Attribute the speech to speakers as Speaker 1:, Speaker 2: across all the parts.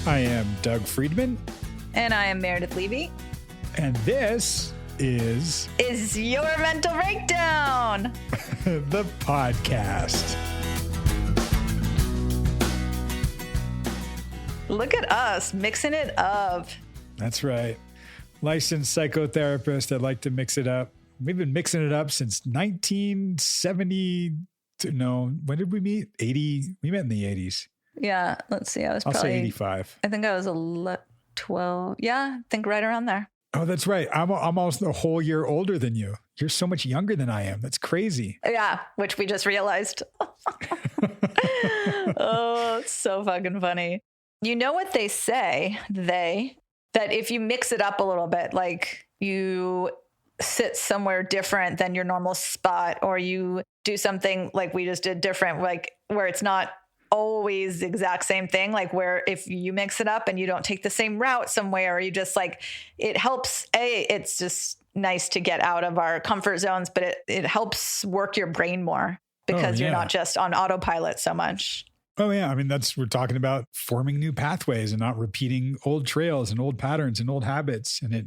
Speaker 1: I am Doug Friedman.
Speaker 2: And I am Meredith Levy.
Speaker 1: And this is
Speaker 2: Your Mental Breakdown,
Speaker 1: the podcast.
Speaker 2: Look at us mixing it up.
Speaker 1: That's right. Licensed psychotherapist that like to mix it up. We've been mixing it up since 1970. No, when did we meet? 80. We met in the 80s.
Speaker 2: Yeah, let's see. I'll
Speaker 1: say 85.
Speaker 2: I think I was 12. Yeah, I think right around there.
Speaker 1: Oh, that's right. I'm almost a whole year older than you. You're so much younger than I am. That's crazy.
Speaker 2: Yeah, which we just realized. Oh, it's so fucking funny. You know what they say, that if you mix it up a little bit, like you sit somewhere different than your normal spot, or you do something like we just did different, like where it's not always the exact same thing, like where if you mix it up and you don't take the same route somewhere, or you just like, it helps. It's just nice to get out of our comfort zones, but it helps work your brain more because you're not just on autopilot so much.
Speaker 1: Oh yeah. I mean, we're talking about forming new pathways and not repeating old trails and old patterns and old habits. And it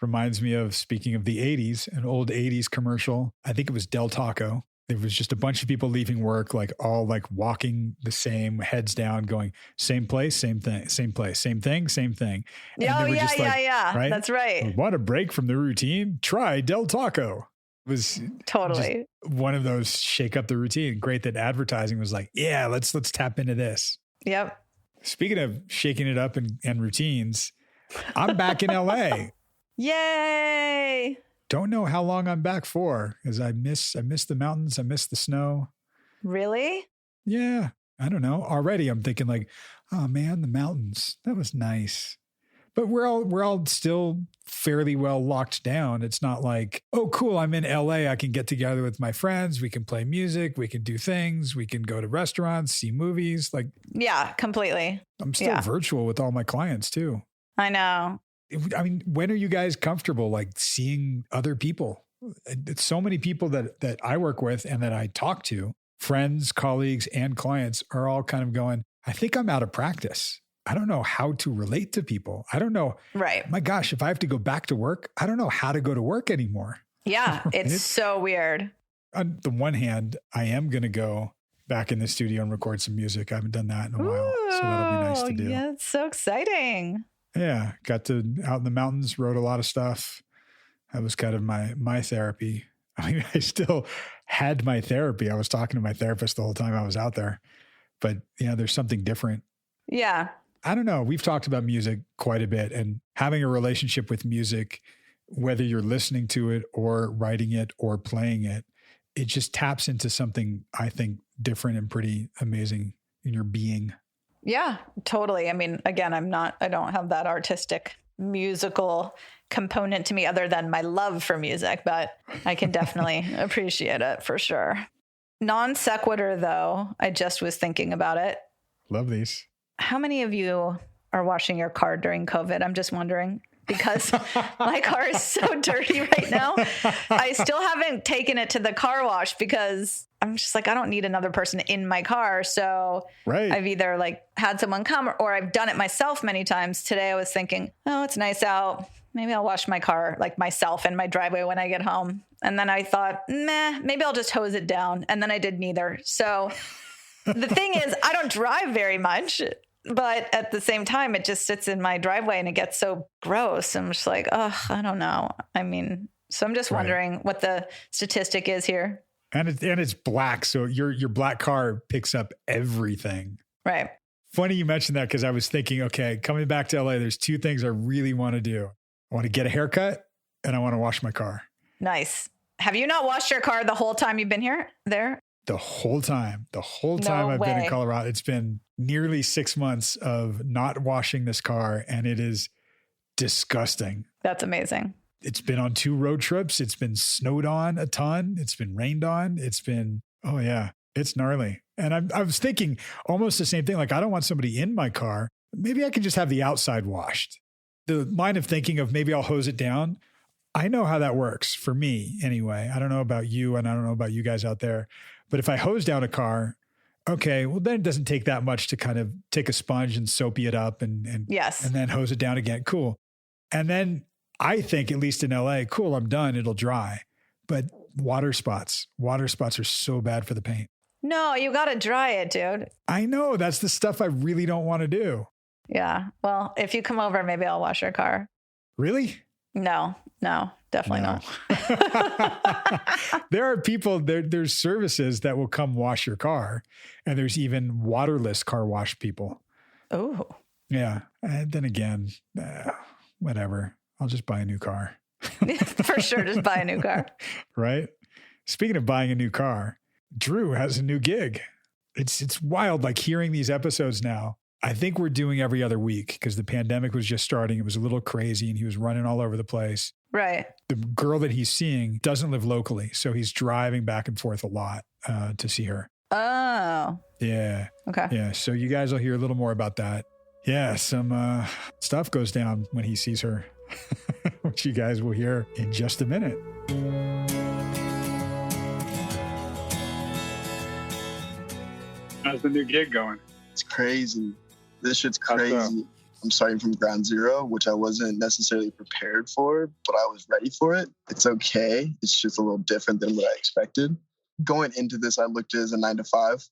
Speaker 1: reminds me of, speaking of the 80s, an old 80s commercial. I think it was Del Taco. It was just a bunch of people leaving work, like all like walking the same, heads down, going same place, same thing, same place, same thing, same thing.
Speaker 2: Yeah, yeah.
Speaker 1: Right?
Speaker 2: That's right.
Speaker 1: Want a break from the routine? Try Del Taco. It was
Speaker 2: totally
Speaker 1: one of those shake up the routine. Great that advertising was like, yeah, let's tap into this.
Speaker 2: Yep.
Speaker 1: Speaking of shaking it up and routines, I'm back in LA.
Speaker 2: Yay.
Speaker 1: Don't know how long I'm back for, because I miss the mountains. I miss the snow.
Speaker 2: Really?
Speaker 1: Yeah. I don't know. Already I'm thinking like, oh man, the mountains. That was nice. But we're all still fairly well locked down. It's not like, oh cool, I'm in LA. I can get together with my friends. We can play music. We can do things. We can go to restaurants, see movies. Like,
Speaker 2: yeah, completely.
Speaker 1: I'm still virtual with all my clients too.
Speaker 2: I know.
Speaker 1: I mean, when are you guys comfortable like seeing other people? It's so many people that I work with and that I talk to, friends, colleagues, and clients are all kind of going, I think I'm out of practice. I don't know how to relate to people. I don't know.
Speaker 2: Right.
Speaker 1: My gosh, if I have to go back to work, I don't know how to go to work anymore.
Speaker 2: Yeah. It's so weird.
Speaker 1: On the one hand, I am going to go back in the studio and record some music. I haven't done that in a while. So that'll be nice to do.
Speaker 2: Yeah. It's so exciting.
Speaker 1: Yeah, got to out in the mountains, wrote a lot of stuff. That was kind of my therapy. I mean, I still had my therapy. I was talking to my therapist the whole time I was out there. But yeah, there's something different.
Speaker 2: Yeah.
Speaker 1: I don't know. We've talked about music quite a bit, and having a relationship with music, whether you're listening to it or writing it or playing it, it just taps into something I think different and pretty amazing in your being.
Speaker 2: Yeah, totally. I mean, again, I don't have that artistic musical component to me other than my love for music, but I can definitely appreciate it for sure. Non sequitur though, I just was thinking about it.
Speaker 1: Love these.
Speaker 2: How many of you are washing your car during COVID? I'm just wondering, because my car is so dirty right now. I still haven't taken it to the car wash because I'm just like, I don't need another person in my car. So I've either like had someone come or I've done it myself many times. Today I was thinking, oh, it's nice out. Maybe I'll wash my car like myself in my driveway when I get home. And then I thought, maybe I'll just hose it down. And then I did neither. So the thing is, I don't drive very much. But at the same time, it just sits in my driveway and it gets so gross. I'm just like, oh, I don't know. I mean, so I'm just wondering what the statistic is here.
Speaker 1: And it's black. So your black car picks up everything.
Speaker 2: Right.
Speaker 1: Funny you mentioned that, because I was thinking, okay, coming back to LA, there's two things I really want to do. I want to get a haircut and I want to wash my car.
Speaker 2: Nice. Have you not washed your car the whole time you've been there?
Speaker 1: The whole time I've been in Colorado. It's been nearly 6 months of not washing this car, and it is disgusting.
Speaker 2: That's amazing.
Speaker 1: It's been on 2 road trips. It's been snowed on a ton. It's been rained on. It's been, oh yeah, it's gnarly. And I was thinking almost the same thing. Like, I don't want somebody in my car. Maybe I can just have the outside washed. The line of thinking of maybe I'll hose it down. I know how that works for me anyway. I don't know about you, and I don't know about you guys out there. But if I hose down a car, Okay, well then it doesn't take that much to kind of take a sponge and soapy it up and
Speaker 2: Yes.
Speaker 1: and then hose it down again. Cool. And then I think, at least in LA, cool, I'm done. It'll dry. But water spots are so bad for the paint.
Speaker 2: No, you got to dry it, dude.
Speaker 1: I know. That's the stuff I really don't want to do.
Speaker 2: Yeah. Well, if you come over, maybe I'll wash your car.
Speaker 1: Really?
Speaker 2: No, definitely not.
Speaker 1: There are people, there's services that will come wash your car. And there's even waterless car wash people.
Speaker 2: Oh.
Speaker 1: Yeah. And then again, whatever. I'll just buy a new car.
Speaker 2: For sure, just buy a new car.
Speaker 1: Right? Speaking of buying a new car, Drew has a new gig. It's wild, like hearing these episodes now. I think we're doing every other week because the pandemic was just starting. It was a little crazy and he was running all over the place.
Speaker 2: Right.
Speaker 1: The girl that he's seeing doesn't live locally, so he's driving back and forth a lot to see her.
Speaker 2: Oh.
Speaker 1: Yeah.
Speaker 2: Okay.
Speaker 1: Yeah. So you guys will hear a little more about that. Yeah. Some stuff goes down when he sees her, which you guys will hear in just a minute. How's the new gig going?
Speaker 3: It's crazy. This shit's crazy. I'm starting from ground zero, which I wasn't necessarily prepared for, but I was ready for it. It's okay. It's just a little different than what I expected. Going into this, I looked at it as a 9 to 5.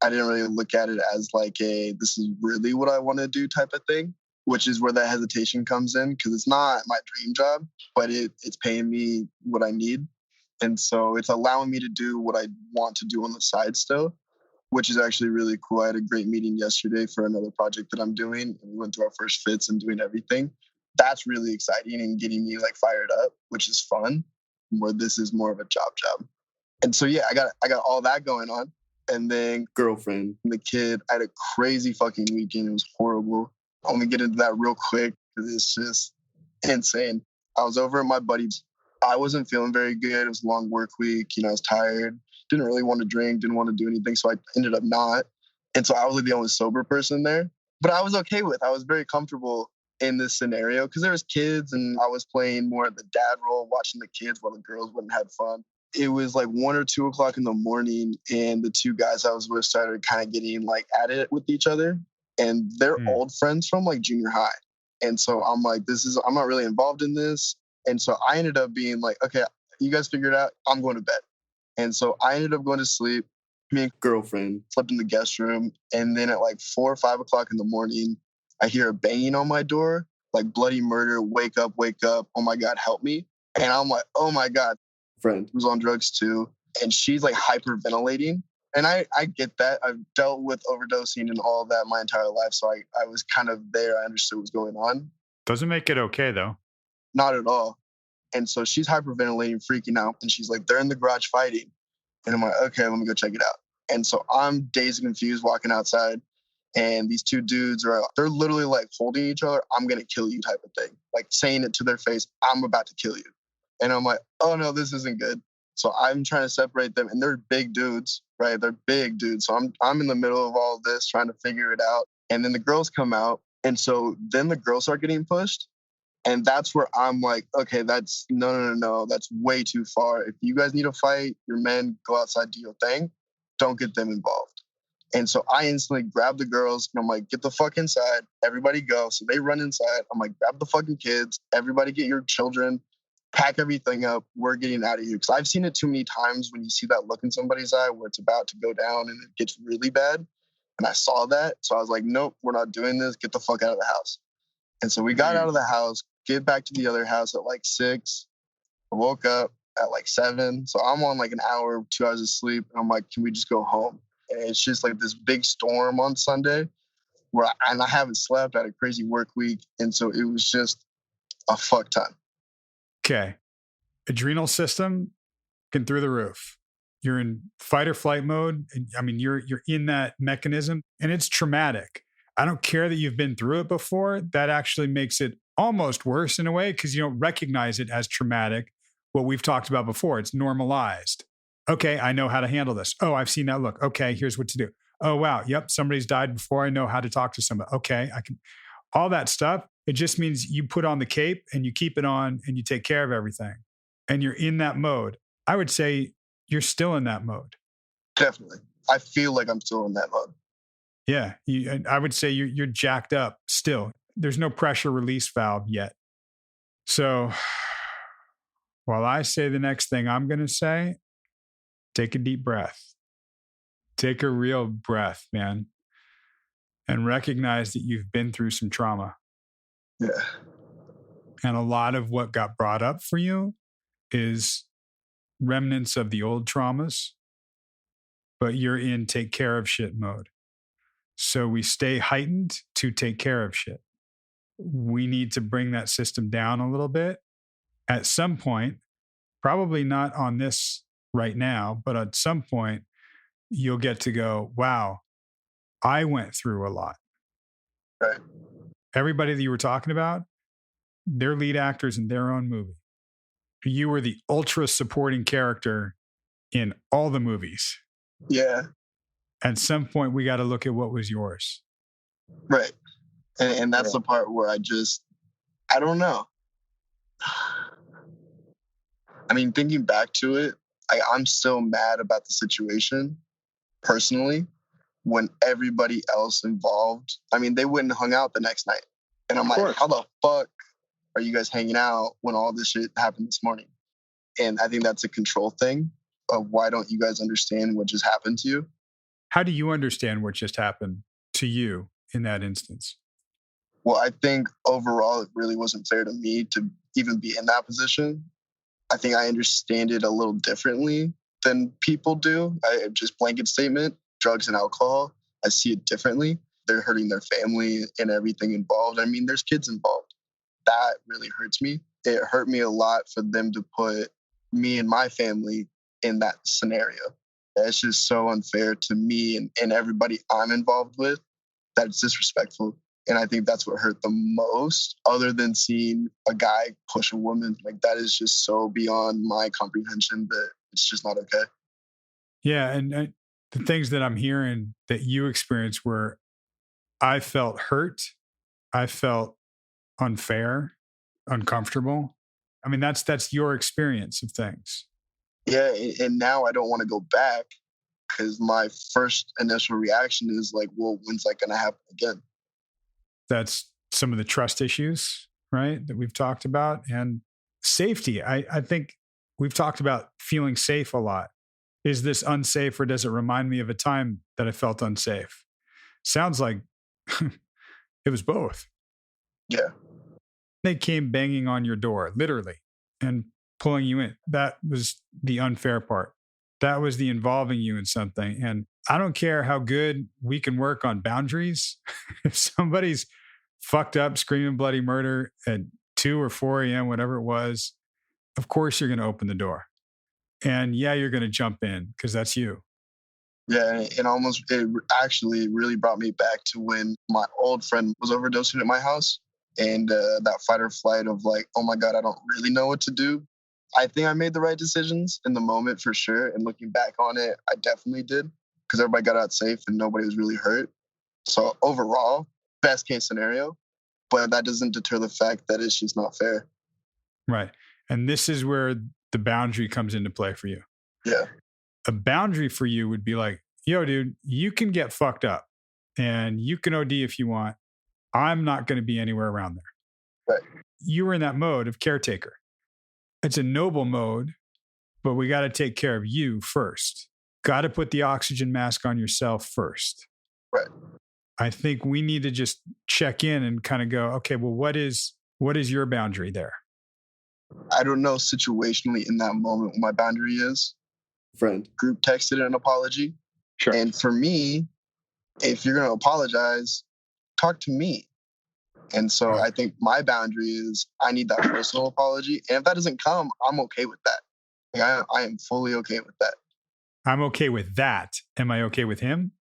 Speaker 3: I didn't really look at it as like this is really what I want to do type of thing, which is where that hesitation comes in because it's not my dream job, but it's paying me what I need. And so it's allowing me to do what I want to do on the side still, which is actually really cool. I had a great meeting yesterday for another project that I'm doing. And we went through our first fits and doing everything. That's really exciting and getting me like fired up, which is fun, where this is more of a job. And so, yeah, I got all that going on. And then girlfriend and the kid, I had a crazy fucking weekend. It was horrible. I'm going to get into that real quick because it's just insane. I was over at my buddy's. I wasn't feeling very good. It was a long work week. I was tired. Didn't really want to drink. Didn't want to do anything. So I ended up not. And so I was like the only sober person there. But I was okay with it. I was very comfortable in this scenario because there was kids and I was playing more of the dad role, watching the kids while the girls went and had fun. It was like 1 or 2 o'clock in the morning and the two guys I was with started kind of getting like at it with each other. And they're old friends from like junior high. And so I'm like, I'm not really involved in this. And so I ended up being like, okay, you guys figure it out. I'm going to bed. And so I ended up going to sleep. Me and girlfriend slept in the guest room. And then at like 4 or 5 o'clock in the morning, I hear a banging on my door, like bloody murder. Wake up. Oh my God, help me. And I'm like, oh my God. Friend who's on drugs too. And she's like hyperventilating. And I get that. I've dealt with overdosing and all of that my entire life. So I was kind of there. I understood what's going on.
Speaker 1: Doesn't make it okay though.
Speaker 3: Not at all. And so she's hyperventilating, freaking out. And she's like, they're in the garage fighting. And I'm like, okay, let me go check it out. And so I'm dazed and confused walking outside. And these two dudes they're literally like holding each other. I'm going to kill you type of thing. Like saying it to their face, I'm about to kill you. And I'm like, oh no, this isn't good. So I'm trying to separate them. And they're big dudes, right? They're big dudes. So I'm in the middle of all this trying to figure it out. And then the girls come out. And so then the girls start getting pushed. And that's where I'm like, okay, that's no. That's way too far. If you guys need to fight, your men, go outside, do your thing. Don't get them involved. And so I instantly grab the girls and I'm like, get the fuck inside. Everybody go. So they run inside. I'm like, grab the fucking kids. Everybody get your children. Pack everything up. We're getting out of here. Because I've seen it too many times when you see that look in somebody's eye where it's about to go down and it gets really bad. And I saw that. So I was like, nope, we're not doing this. Get the fuck out of the house. And so we got out of the house, get back to the other house at like 6. I woke up at like 7. So I'm on like an hour, 2 hours of sleep. And I'm like, can we just go home? And it's just like this big storm on Sunday where I haven't slept. I had a crazy work week. And so it was just a fuck ton.
Speaker 1: Okay. Adrenal system can through the roof. You're in fight or flight mode. And, I mean, you're in that mechanism and it's traumatic. I don't care that you've been through it before. That actually makes it almost worse in a way because you don't recognize it as traumatic. What we've talked about before, it's normalized. Okay, I know how to handle this. Oh, I've seen that look. Okay, here's what to do. Oh, wow. Yep, somebody's died before. I know how to talk to somebody. Okay, I can. All that stuff, it just means you put on the cape and you keep it on and you take care of everything. And you're in that mode. I would say you're still in that mode.
Speaker 3: Definitely. I feel like I'm still in that mode.
Speaker 1: Yeah. I would say you're jacked up still. There's no pressure release valve yet. So while I say the next thing I'm going to say, take a deep breath. Take a real breath, man. And recognize that you've been through some trauma.
Speaker 3: Yeah.
Speaker 1: And a lot of what got brought up for you is remnants of the old traumas, but you're in take care of shit mode. So we stay heightened to take care of shit. We need to bring that system down a little bit at some point, probably not on this right now, but at some point you'll get to go, wow, I went through a lot.
Speaker 3: Right.
Speaker 1: Everybody that you were talking about, they're lead actors in their own movie. You were the ultra supporting character in all the movies.
Speaker 3: Yeah.
Speaker 1: At some point, we got to look at what was yours.
Speaker 3: Right. And that's the part where I don't know. I mean, thinking back to it, I'm still mad about the situation personally when everybody else involved, I mean, they wouldn't have hung out the next night. And I'm like, how the fuck are you guys hanging out when all this shit happened this morning? And I think that's a control thing of why don't you guys understand what just happened to you?
Speaker 1: How do you understand what just happened to you in that instance?
Speaker 3: Well, I think overall, it really wasn't fair to me to even be in that position. I think I understand it a little differently than people do. Just blanket statement, drugs and alcohol, I see it differently. They're hurting their family and everything involved. I mean, there's kids involved. That really hurts me. It hurt me a lot for them to put me and my family in that scenario. It's just so unfair to me and everybody I'm involved with that it's disrespectful. And I think that's what hurt the most, other than seeing a guy push a woman. Like, that is just so beyond my comprehension that it's just not okay.
Speaker 1: Yeah. And the things that I'm hearing that you experienced were, I felt hurt. I felt unfair, uncomfortable. I mean, that's your experience of things.
Speaker 3: Yeah. And now I don't want to go back because my first initial reaction is like, well, when's that going to happen again?
Speaker 1: That's some of the trust issues, right, that we've talked about. And safety. I think we've talked about feeling safe a lot. Is this unsafe, or does it remind me of a time that I felt unsafe? Sounds like it was both.
Speaker 3: Yeah.
Speaker 1: They came banging on your door, literally, and pulling you in. That was the unfair part. That was the involving you in something. And I don't care how good we can work on boundaries. If somebody's fucked up, screaming bloody murder at 2 or 4 a.m., whatever it was, of course you're going to open the door. And yeah, you're going to jump in because that's you.
Speaker 3: Yeah, it actually really brought me back to when my old friend was overdosing at my house. And that fight or flight of like, oh my God, I don't really know what to do. I think I made the right decisions in the moment for sure. And looking back on it, I definitely did, because everybody got out safe and nobody was really hurt. So overall, best case scenario, but that doesn't deter the fact that it's just not fair.
Speaker 1: Right. And this is where the boundary comes into play for you.
Speaker 3: Yeah.
Speaker 1: A boundary for you would be like, yo, dude, you can get fucked up and you can OD if you want. I'm not going to be anywhere around there.
Speaker 3: Right.
Speaker 1: You were in that mode of caretaker. It's a noble mode, but we got to take care of you first. Got to put the oxygen mask on yourself first.
Speaker 3: Right.
Speaker 1: I think we need to just check in and kind of go, okay, well, what is your boundary there?
Speaker 3: I don't know situationally in that moment what my boundary is. Friend group texted an apology.
Speaker 4: Sure.
Speaker 3: And for me, if you're going to apologize, talk to me. And so I think my boundary is I need that personal apology. And if that doesn't come, I'm okay with that. Like, I am fully okay with that.
Speaker 1: I'm okay with that. Am I okay with him?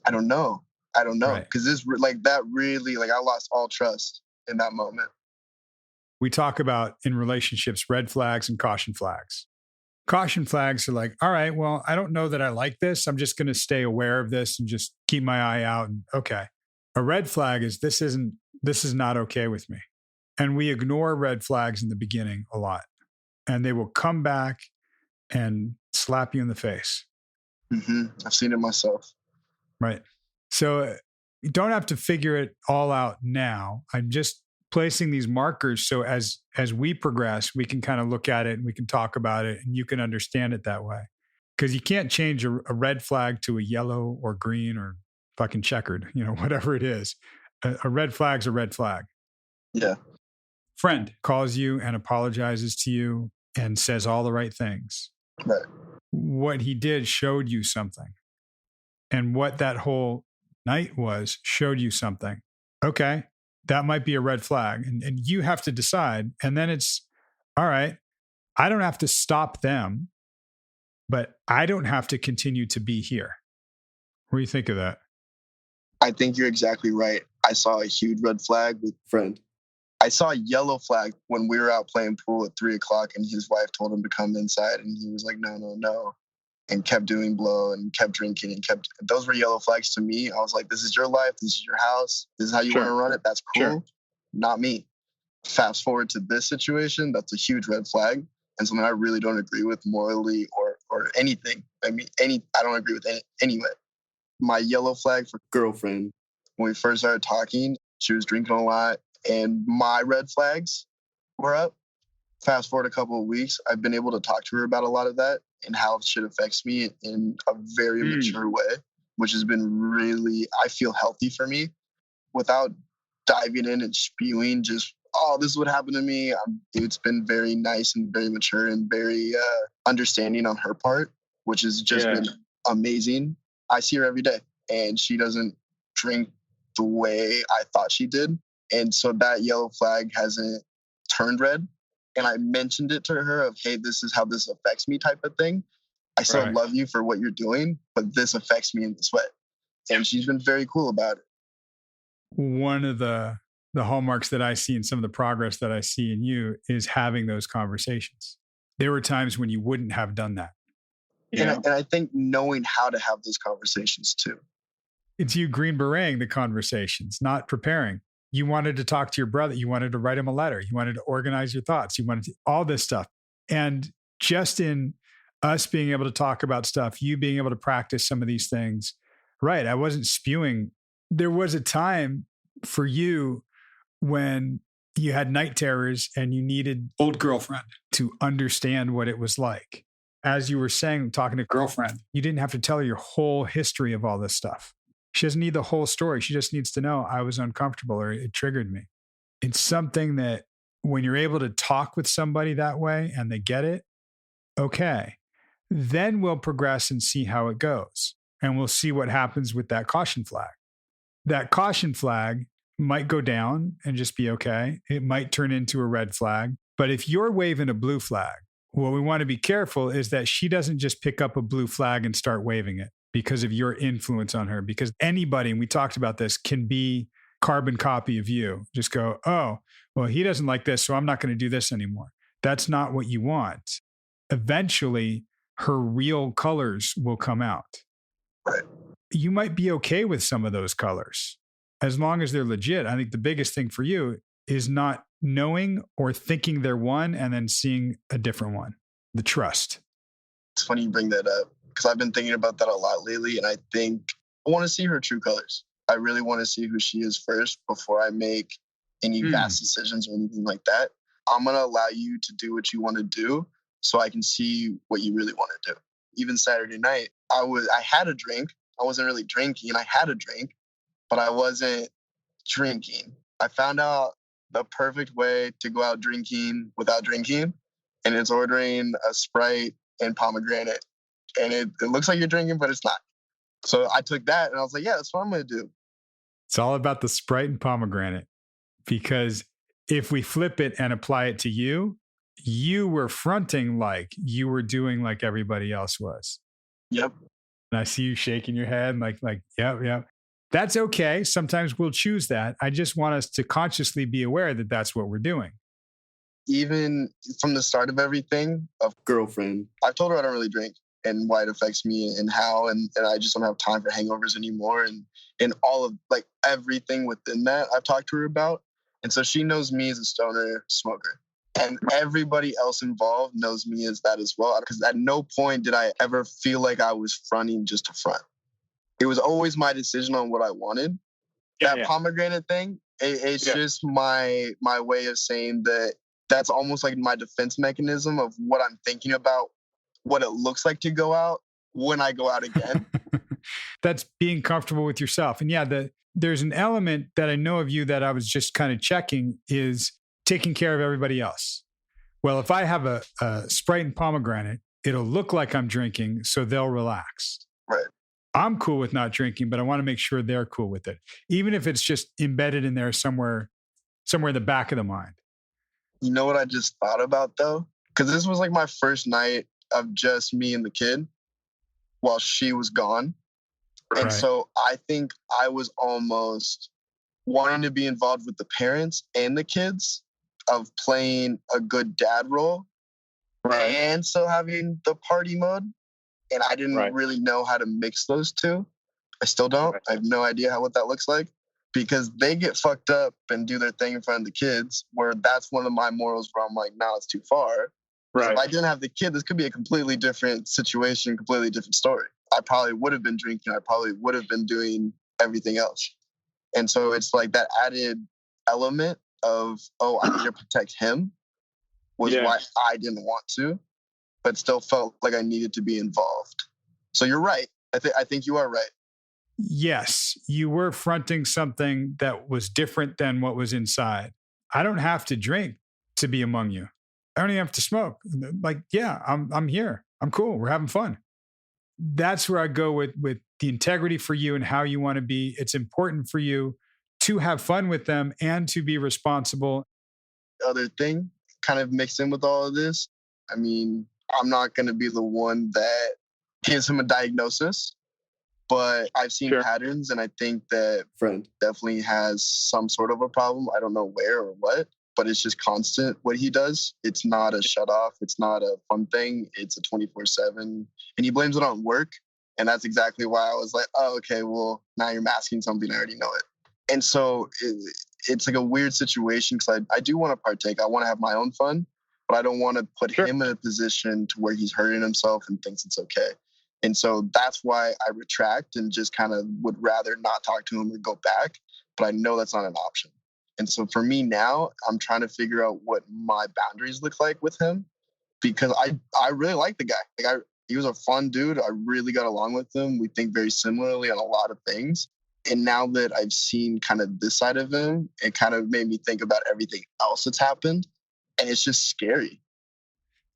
Speaker 3: I don't know.
Speaker 1: Right.
Speaker 3: Because this like that really, like, I lost all trust in that moment.
Speaker 1: We talk about in relationships, red flags and caution flags. Caution flags are like, all right, well, I don't know that I like this. I'm just going to stay aware of this and just keep my eye out. And okay. A red flag is this is not okay with me. And we ignore red flags in the beginning a lot. And they will come back and slap you in the face.
Speaker 3: I've seen it myself.
Speaker 1: Right. So you don't have to figure it all out now. I'm just placing these markers so as we progress, we can kind of look at it and we can talk about it and you can understand it that way. Because you can't change a red flag to a yellow or green or fucking checkered, whatever it is. A red flag's a red flag.
Speaker 3: Yeah.
Speaker 1: Friend calls you and apologizes to you and says all the right things.
Speaker 3: Right.
Speaker 1: What he did showed you something. And what that whole night was showed you something. Okay, that might be a red flag. And you have to decide. And then it's, all right, I don't have to stop them, but I don't have to continue to be here. What do you think of that?
Speaker 3: I think you're exactly right. I saw a huge red flag with friend. I saw a yellow flag when we were out playing pool at 3:00 and his wife told him to come inside and he was like, no, and kept doing blow and kept drinking and those were yellow flags to me. I was like, this is your life. This is your house. This is how you want to run it. That's cool. Sure. Not me. Fast forward to this situation. That's a huge red flag and something I really don't agree with morally or anything. I don't agree with any way. My yellow flag for girlfriend, when we first started talking, she was drinking a lot and my red flags were up. Fast forward a couple of weeks, I've been able to talk to her about a lot of that and how shit affects me in a very mature way, which has been really, I feel healthy for me without diving in and spewing just, this is what happened to me. It's been very nice and very mature and very understanding on her part, which has just been amazing. I see her every day and she doesn't drink the way I thought she did. And so that yellow flag hasn't turned red. And I mentioned it to her of, hey, this is how this affects me type of thing. I still love you for what you're doing, but this affects me in this way. And she's been very cool about it.
Speaker 1: One of the hallmarks that I see and some of the progress that I see in you is having those conversations. There were times when you wouldn't have done that.
Speaker 3: Yeah. And I think knowing how to have those conversations too.
Speaker 1: It's you green berating the conversations, not preparing. You wanted to talk to your brother. You wanted to write him a letter. You wanted to organize your thoughts. You wanted to, all this stuff. And just in us being able to talk about stuff, you being able to practice some of these things, right? I wasn't spewing. There was a time for you when you had night terrors and you needed old girlfriend to understand what it was like. As you were saying, talking to girlfriend, you didn't have to tell her your whole history of all this stuff. She doesn't need the whole story. She just needs to know I was uncomfortable or it triggered me. It's something that when you're able to talk with somebody that way and they get it, okay, then we'll progress and see how it goes. And we'll see what happens with that caution flag. That caution flag might go down and just be okay. It might turn into a red flag. But if you're waving a blue flag, what we want to be careful is that she doesn't just pick up a blue flag and start waving it because of your influence on her. Because anybody, and we talked about this, can be carbon copy of you. Just go, oh, well, he doesn't like this, so I'm not going to do this anymore. That's not what you want. Eventually, her real colors will come out.
Speaker 3: Right.
Speaker 1: You might be okay with some of those colors as long as they're legit. I think the biggest thing for you is not knowing or thinking they're one and then seeing a different one. The trust.
Speaker 3: It's funny you bring that up because I've been thinking about that a lot lately. And I think I want to see her true colors. I really want to see who she is first before I make any vast decisions or anything like that. I'm going to allow you to do what you want to do so I can see what you really want to do. Even Saturday night, I had a drink. I wasn't really drinking. I had a drink, but I wasn't drinking. I found out the perfect way to go out drinking without drinking, and it's ordering a Sprite and Pomegranate. And it looks like you're drinking, but it's not. So I took that and I was like, yeah, that's what I'm going to do.
Speaker 1: It's all about the Sprite and Pomegranate, because if we flip it and apply it to you, you were fronting like you were doing like everybody else was.
Speaker 3: Yep.
Speaker 1: And I see you shaking your head like, yep. That's okay. Sometimes we'll choose that. I just want us to consciously be aware that that's what we're doing.
Speaker 3: Even from the start of everything, of girlfriend, I've told her I don't really drink and why it affects me and how, and I just don't have time for hangovers anymore. And all of like everything within that I've talked to her about. And so she knows me as a stoner smoker. And everybody else involved knows me as that as well. Because at no point did I ever feel like I was fronting just to front. It was always my decision on what I wanted. That pomegranate thing, it's just my way of saying that that's almost like my defense mechanism of what I'm thinking about, what it looks like to go out when I go out again.
Speaker 1: That's being comfortable with yourself. And there's an element that I know of you that I was just kind of checking is taking care of everybody else. Well, if I have a Sprite and pomegranate, it'll look like I'm drinking, so they'll relax.
Speaker 3: Right.
Speaker 1: I'm cool with not drinking, but I want to make sure they're cool with it, even if it's just embedded in there somewhere in the back of the mind.
Speaker 3: You know what I just thought about, though? Because this was like my first night of just me and the kid while she was gone. And so I think I was almost wanting to be involved with the parents and the kids of playing a good dad role and still having the party mode. And I didn't really know how to mix those two. I still don't. I have no idea what that looks like because they get fucked up and do their thing in front of the kids, where that's one of my morals where I'm like, nah, it's too far. Right. If I didn't have the kid, this could be a completely different situation, completely different story. I probably would have been drinking. I probably would have been doing everything else. And so it's like that added element of, I need to protect him was why I didn't want to, but still felt like I needed to be involved. So you're right. I think you are right.
Speaker 1: Yes, you were fronting something that was different than what was inside. I don't have to drink to be among you. I don't even have to smoke. Like, I'm here. I'm cool. We're having fun. That's where I go with the integrity for you and how you want to be. It's important for you to have fun with them and to be responsible.
Speaker 3: The other thing kind of mixed in with all of this, I mean, I'm not going to be the one that gives him a diagnosis, but I've seen patterns, and I think that friend definitely has some sort of a problem. I don't know where or what, but it's just constant what he does. It's not a shut off. It's not a fun thing. It's a 24/7, and he blames it on work. And that's exactly why I was like, oh, okay, well, now you're masking something. I already know it. And so it's like a weird situation because I do want to partake. I want to have my own fun, but I don't want to put him in a position to where he's hurting himself and thinks it's okay. And so that's why I retract and just kind of would rather not talk to him or go back. But I know that's not an option. And so for me now, I'm trying to figure out what my boundaries look like with him because I really like the guy. He was a fun dude. I really got along with him. We think very similarly on a lot of things. And now that I've seen kind of this side of him, it kind of made me think about everything else that's happened. And it's just scary.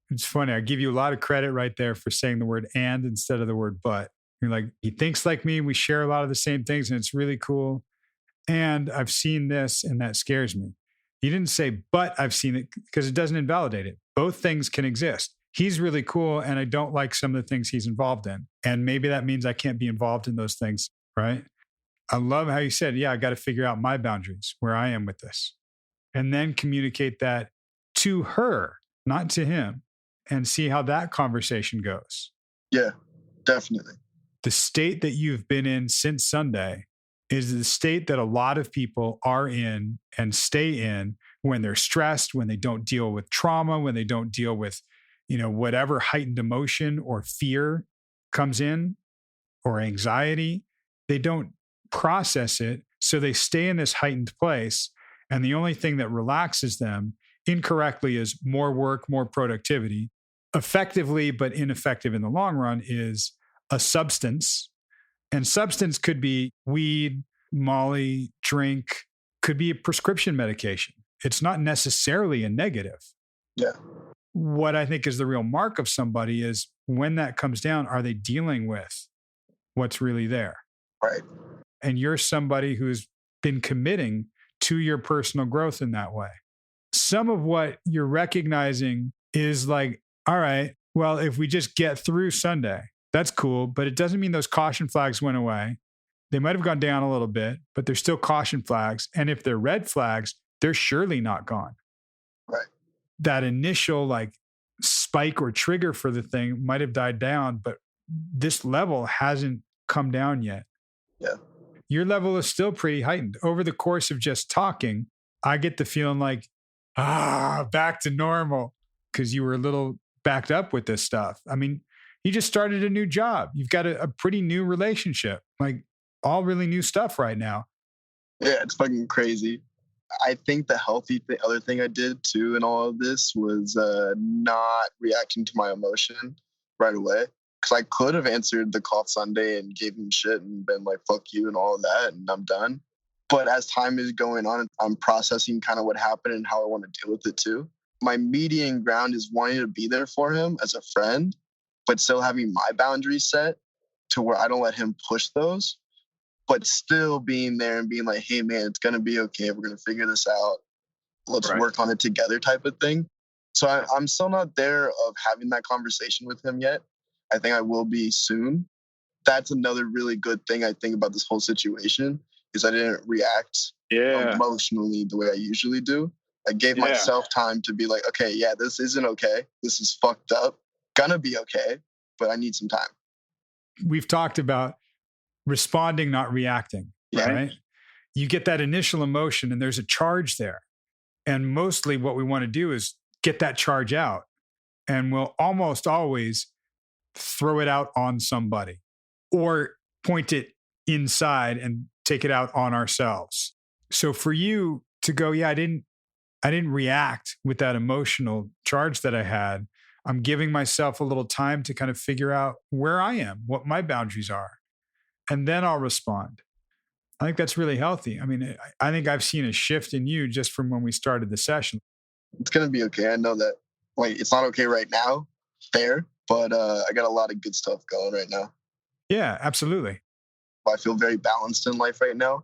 Speaker 1: It's funny. I give you a lot of credit right there for saying the word and instead of the word but. You're like, he thinks like me. We share a lot of the same things and it's really cool. And I've seen this and that scares me. You didn't say, but I've seen it because it doesn't invalidate it. Both things can exist. He's really cool and I don't like some of the things he's involved in. And maybe that means I can't be involved in those things, right? I love how you said, I got to figure out my boundaries, where I am with this. And then communicate that to her, not to him, and see how that conversation goes.
Speaker 3: Yeah, definitely.
Speaker 1: The state that you've been in since Sunday is the state that a lot of people are in and stay in when they're stressed, when they don't deal with trauma, when they don't deal with, whatever heightened emotion or fear comes in or anxiety. They don't process it. So they stay in this heightened place. And the only thing that relaxes them incorrectly is more work, more productivity. Effectively, but ineffective in the long run, is a substance. And substance could be weed, Molly, drink, could be a prescription medication. It's not necessarily a negative.
Speaker 3: Yeah.
Speaker 1: What I think is the real mark of somebody is when that comes down, are they dealing with what's really there?
Speaker 3: Right.
Speaker 1: And you're somebody who's been committing to your personal growth in that way. Some of what you're recognizing is like, all right, well, if we just get through Sunday, that's cool, but it doesn't mean those caution flags went away. They might have gone down a little bit, but they're still caution flags. And if they're red flags, they're surely not gone.
Speaker 3: Right.
Speaker 1: That initial spike or trigger for the thing might have died down, but this level hasn't come down yet.
Speaker 3: Yeah.
Speaker 1: Your level is still pretty heightened. Over the course of just talking, I get the feeling like back to normal, because you were a little backed up with this stuff. I mean, you just started a new job. You've got a pretty new relationship, like all really new stuff right now.
Speaker 3: Yeah, it's fucking crazy. I think the other thing I did too in all of this was not reacting to my emotion right away. Because I could have answered the call Sunday and gave him shit and been like, fuck you and all of that, and I'm done. But as time is going on, I'm processing kind of what happened and how I want to deal with it too. My median ground is wanting to be there for him as a friend, but still having my boundaries set to where I don't let him push those, but still being there and being like, hey, man, it's going to be okay. We're going to figure this out. Let's work on it together type of thing. So I'm still not there of having that conversation with him yet. I think I will be soon. That's another really good thing I think about this whole situation is I didn't react emotionally the way I usually do. I gave myself time to be like, okay, yeah, this isn't okay. This is fucked up. Gonna be okay, but I need some time.
Speaker 1: We've talked about responding, not reacting, right? You get that initial emotion and there's a charge there. And mostly what we want to do is get that charge out. And we'll almost always throw it out on somebody or point it inside and take it out on ourselves. So for you to go, I didn't react with that emotional charge that I had. I'm giving myself a little time to kind of figure out where I am, what my boundaries are, and then I'll respond. I think that's really healthy. I mean, I think I've seen a shift in you just from when we started the session.
Speaker 3: It's going to be okay. I know that it's not okay right now. Fair. But I got a lot of good stuff going right now.
Speaker 1: Yeah, absolutely.
Speaker 3: I feel very balanced in life right now,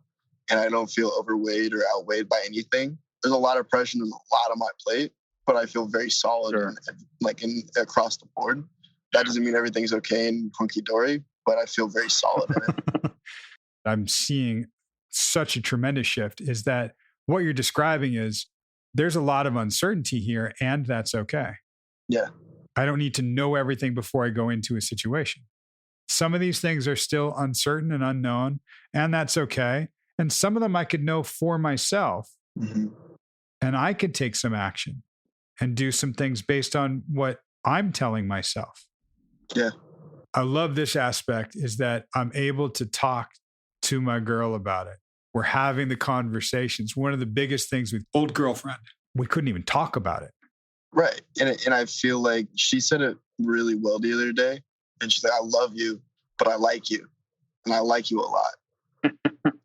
Speaker 3: and I don't feel overweight or outweighed by anything. There's a lot of pressure, there's a lot on my plate, but I feel very solid across the board. That doesn't mean everything's okay and hunky-dory, but I feel very solid in it.
Speaker 1: I'm seeing such a tremendous shift is that what you're describing is there's a lot of uncertainty here, and that's okay.
Speaker 3: Yeah.
Speaker 1: I don't need to know everything before I go into a situation. Some of these things are still uncertain and unknown, and that's okay. And some of them I could know for myself, and I could take some action and do some things based on what I'm telling myself.
Speaker 3: Yeah.
Speaker 1: I love this aspect is that I'm able to talk to my girl about it. We're having the conversations. One of the biggest things with old girlfriend, we couldn't even talk about it.
Speaker 3: Right. And I feel like she said it really well the other day. And she's like, I love you, but I like you. And I like you a lot.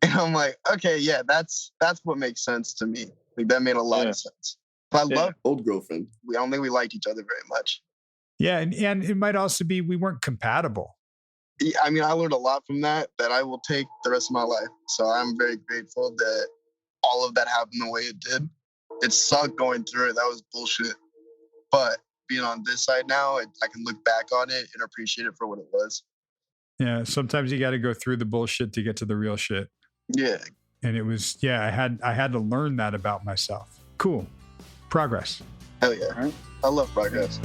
Speaker 3: And I'm like, okay, yeah, that's what makes sense to me. Like that made a lot of sense. But I love old girlfriend. I don't think we liked each other very much.
Speaker 1: Yeah. And it might also be we weren't compatible.
Speaker 3: Yeah, I mean, I learned a lot from that I will take the rest of my life. So I'm very grateful that all of that happened the way it did. It sucked going through it. That was bullshit. But being on this side now, I can look back on it and appreciate it for what it was.
Speaker 1: Yeah. Sometimes you got to go through the bullshit to get to the real shit.
Speaker 3: Yeah.
Speaker 1: And it was, I had to learn that about myself. Cool. Progress.
Speaker 3: Hell yeah. Right. I love progress.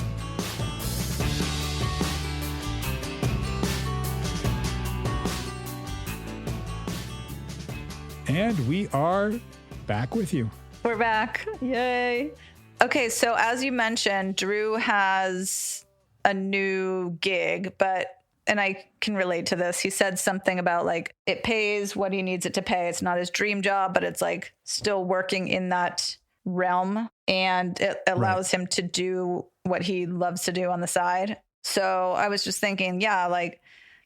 Speaker 1: And we are back with you.
Speaker 2: We're back. Yay. Okay, so as you mentioned, Drew has a new gig, and I can relate to this. He said something about like it pays what he needs it to pay. It's not his dream job, but it's like still working in that realm, and it allows him to do what he loves to do on the side. So I was just thinking, like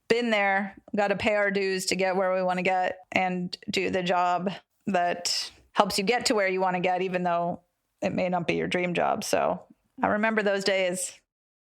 Speaker 2: been there, got to pay our dues to get where we want to get and do the job that helps you get to where you want to get, even though it may not be your dream job. So I remember those days.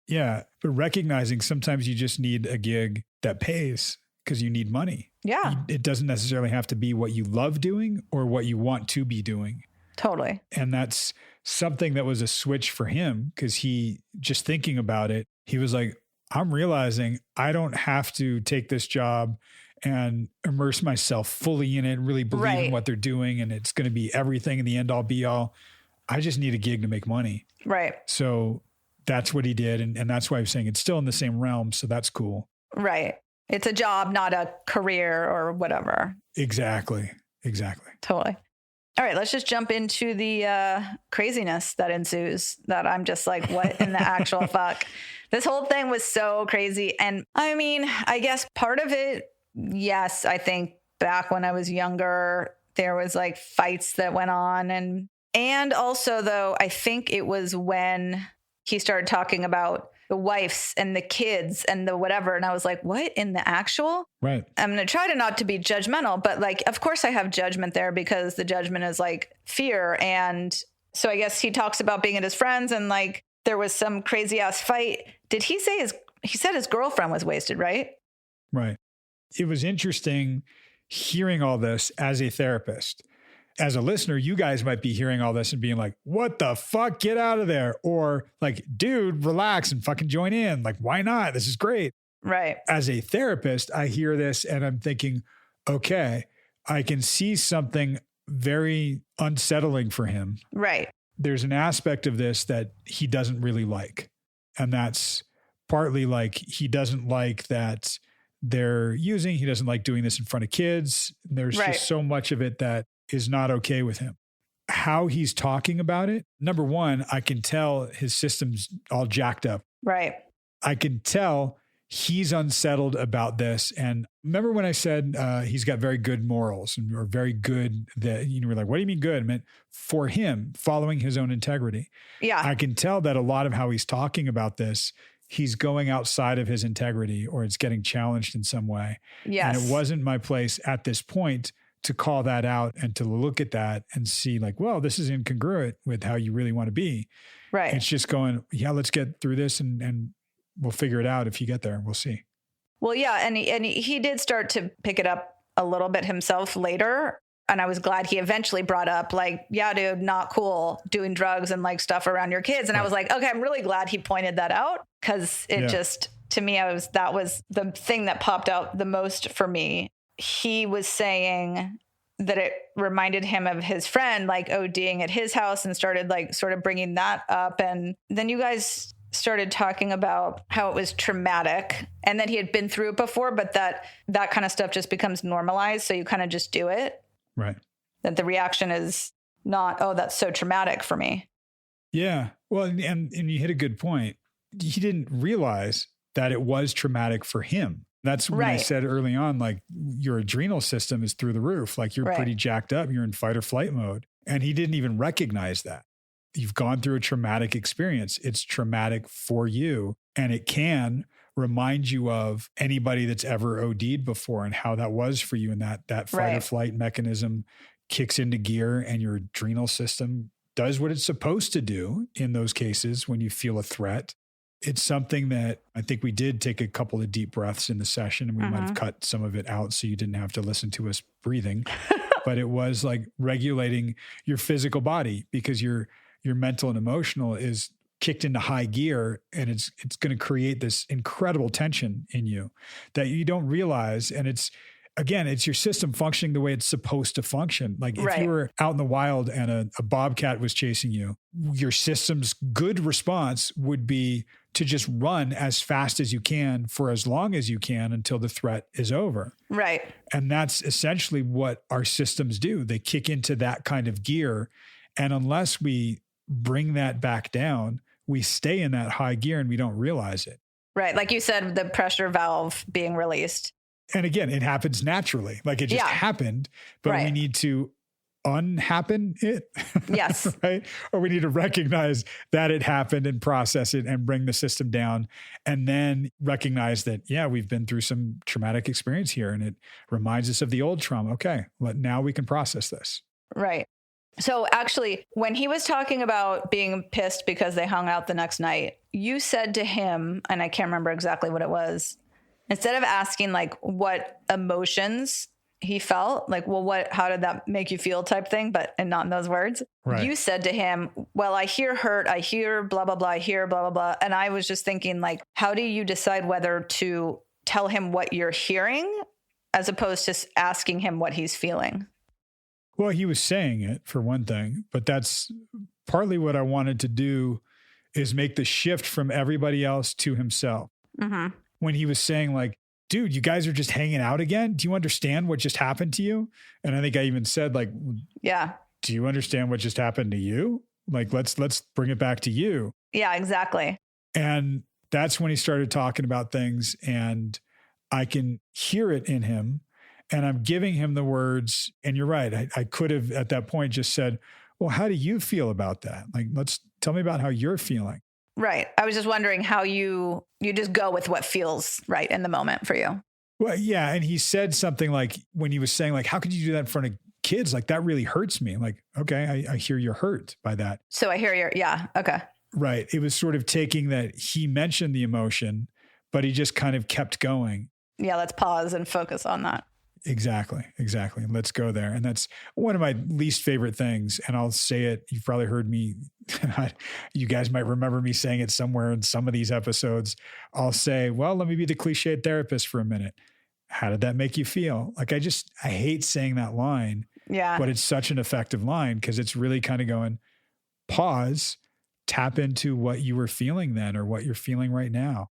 Speaker 1: Yeah. But recognizing sometimes you just need a gig that pays because you need money.
Speaker 2: Yeah.
Speaker 1: It doesn't necessarily have to be what you love doing or what you want to be doing.
Speaker 2: Totally.
Speaker 1: And that's something that was a switch for him because he just thinking about it, he was like, I'm realizing I don't have to take this job and immerse myself fully in it and really believe in what they're doing. And it's going to be everything in the end all be all. I just need a gig to make money.
Speaker 2: Right.
Speaker 1: So that's what he did. And that's why I'm saying it's still in the same realm. So that's cool.
Speaker 2: Right. It's a job, not a career or whatever.
Speaker 1: Exactly.
Speaker 2: Totally. All right, let's just jump into the craziness that ensues, that I'm just like, what in the actual fuck? This whole thing was so crazy. And I mean, I guess part of it, yes, I think back when I was younger, there was like fights that went on. And also, though, I think it was when he started talking about the wives and the kids and the whatever. And I was like, what in the actual?
Speaker 1: Right.
Speaker 2: I'm going to try to not to be judgmental, but like, of course I have judgment there because the judgment is like fear. And so I guess he talks about being at his friends and like there was some crazy ass fight. Did he say he said his girlfriend was wasted, right?
Speaker 1: Right. It was interesting hearing all this as a therapist. As a listener, you guys might be hearing all this and being like, what the fuck? Get out of there. Or like, dude, relax and fucking join in. Like, why not? This is great.
Speaker 2: Right.
Speaker 1: As a therapist, I hear this and I'm thinking, okay, I can see something very unsettling for him.
Speaker 2: Right.
Speaker 1: There's an aspect of this that he doesn't really like. And that's partly like he doesn't like that he doesn't like doing this in front of kids. There's just so much of it that is not okay with him. How he's talking about it, number one, I can tell his system's all jacked up.
Speaker 2: Right.
Speaker 1: I can tell he's unsettled about this. And remember when I said he's got very good morals or very good that, we're like, what do you mean good? I meant for him, following his own integrity.
Speaker 2: Yeah.
Speaker 1: I can tell that a lot of how he's talking about this, he's going outside of his integrity or it's getting challenged in some way.
Speaker 2: Yes.
Speaker 1: And it wasn't my place at this point to call that out and to look at that and see like, well, this is incongruent with how you really want to be.
Speaker 2: Right.
Speaker 1: It's just going, yeah, let's get through this and we'll figure it out if you get there. We'll see.
Speaker 2: Well, yeah. And he did start to pick it up a little bit himself later. And I was glad he eventually brought up like, yeah, dude, not cool doing drugs and like stuff around your kids. And I was like, okay, I'm really glad he pointed that out because it just, to me, that was the thing that popped out the most for me. He was saying that it reminded him of his friend, like ODing at his house and started like sort of bringing that up. And then you guys started talking about how it was traumatic and that he had been through it before, but that kind of stuff just becomes normalized. So you kind of just do it.
Speaker 1: Right.
Speaker 2: That the reaction is not, oh, that's so traumatic for me.
Speaker 1: Yeah. Well, and you hit a good point. He didn't realize that it was traumatic for him. That's when I said early on, like your adrenal system is through the roof. Like you're pretty jacked up. You're in fight or flight mode. And he didn't even recognize that. You've gone through a traumatic experience. It's traumatic for you. And it can remind you of anybody that's ever OD'd before and how that was for you. And that fight or flight mechanism kicks into gear and your adrenal system does what it's supposed to do in those cases when you feel a threat. It's something that I think we did take a couple of deep breaths in the session and we might have cut some of it out so you didn't have to listen to us breathing. But it was like regulating your physical body because your mental and emotional is kicked into high gear and it's going to create this incredible tension in you that you don't realize. And it's your system functioning the way it's supposed to function. Like if you were out in the wild and a bobcat was chasing you, your system's good response would be to just run as fast as you can for as long as you can until the threat is over.
Speaker 2: Right.
Speaker 1: And that's essentially what our systems do. They kick into that kind of gear. And unless we bring that back down, we stay in that high gear and we don't realize it.
Speaker 2: Right. Like you said, the pressure valve being released.
Speaker 1: And again, it happens naturally. Like it just happened, but we need to unhappen it.
Speaker 2: Yes.
Speaker 1: Right. Or we need to recognize that it happened and process it and bring the system down and then recognize that, yeah, we've been through some traumatic experience here and it reminds us of the old trauma. Okay. Well, now we can process this.
Speaker 2: Right. So actually, when he was talking about being pissed because they hung out the next night, you said to him, and I can't remember exactly what it was, instead of asking like what emotions he felt, like, well, how did that make you feel type thing, and not in those words. Right. You said to him, well, I hear hurt, I hear blah, blah, blah, I hear blah, blah, blah. And I was just thinking like, how do you decide whether to tell him what you're hearing as opposed to asking him what he's feeling?
Speaker 1: Well, he was saying it for one thing, but that's partly what I wanted to do is make the shift from everybody else to himself. Mm-hmm. When he was saying like, dude, you guys are just hanging out again. Do you understand what just happened to you? And I think I even said like,
Speaker 2: yeah,
Speaker 1: do you understand what just happened to you? Like, let's bring it back to you.
Speaker 2: Yeah, exactly.
Speaker 1: And that's when he started talking about things, and I can hear it in him, and I'm giving him the words. And you're right. I could have at that point just said, well, how do you feel about that? Like, tell me about how you're feeling.
Speaker 2: Right. I was just wondering how you just go with what feels right in the moment for you.
Speaker 1: Well, yeah. And he said something like, when he was saying like, how could you do that in front of kids? Like, that really hurts me. Like, okay, I hear you're hurt by that.
Speaker 2: So I hear yeah. Okay.
Speaker 1: Right. It was sort of taking that he mentioned the emotion, but he just kind of kept going.
Speaker 2: Yeah. Let's pause and focus on that.
Speaker 1: Exactly. Let's go there. And that's one of my least favorite things. And I'll say it. You've probably heard me. You guys might remember me saying it somewhere in some of these episodes. I'll say, well, let me be the cliched therapist for a minute. How did that make you feel? Like, I hate saying that line.
Speaker 2: Yeah.
Speaker 1: But it's such an effective line, because it's really kind of going, pause, tap into what you were feeling then, or what you're feeling right now.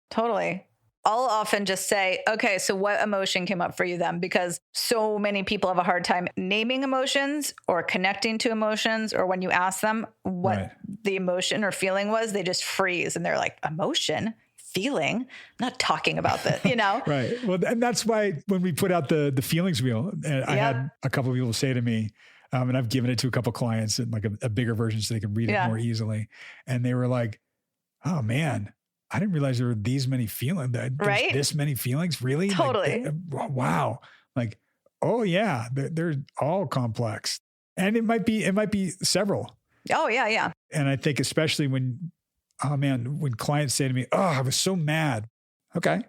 Speaker 2: Totally. I'll often just say, okay, so what emotion came up for you then? Because so many people have a hard time naming emotions or connecting to emotions, or when you ask them what the emotion or feeling was, they just freeze and they're like, emotion? Feeling? I'm not talking about that,
Speaker 1: Right. Well, and that's why when we put out the feelings wheel, and I had a couple of people say to me, and I've given it to a couple of clients in like a bigger version so they can read it more easily. And they were like, oh man, I didn't realize there were these many feelings. There's this many feelings? Really?
Speaker 2: Totally.
Speaker 1: Like, wow. Like, oh yeah, they're all complex. And it might be several.
Speaker 2: Oh yeah. Yeah.
Speaker 1: And I think especially when clients say to me, oh, I was so mad. Okay.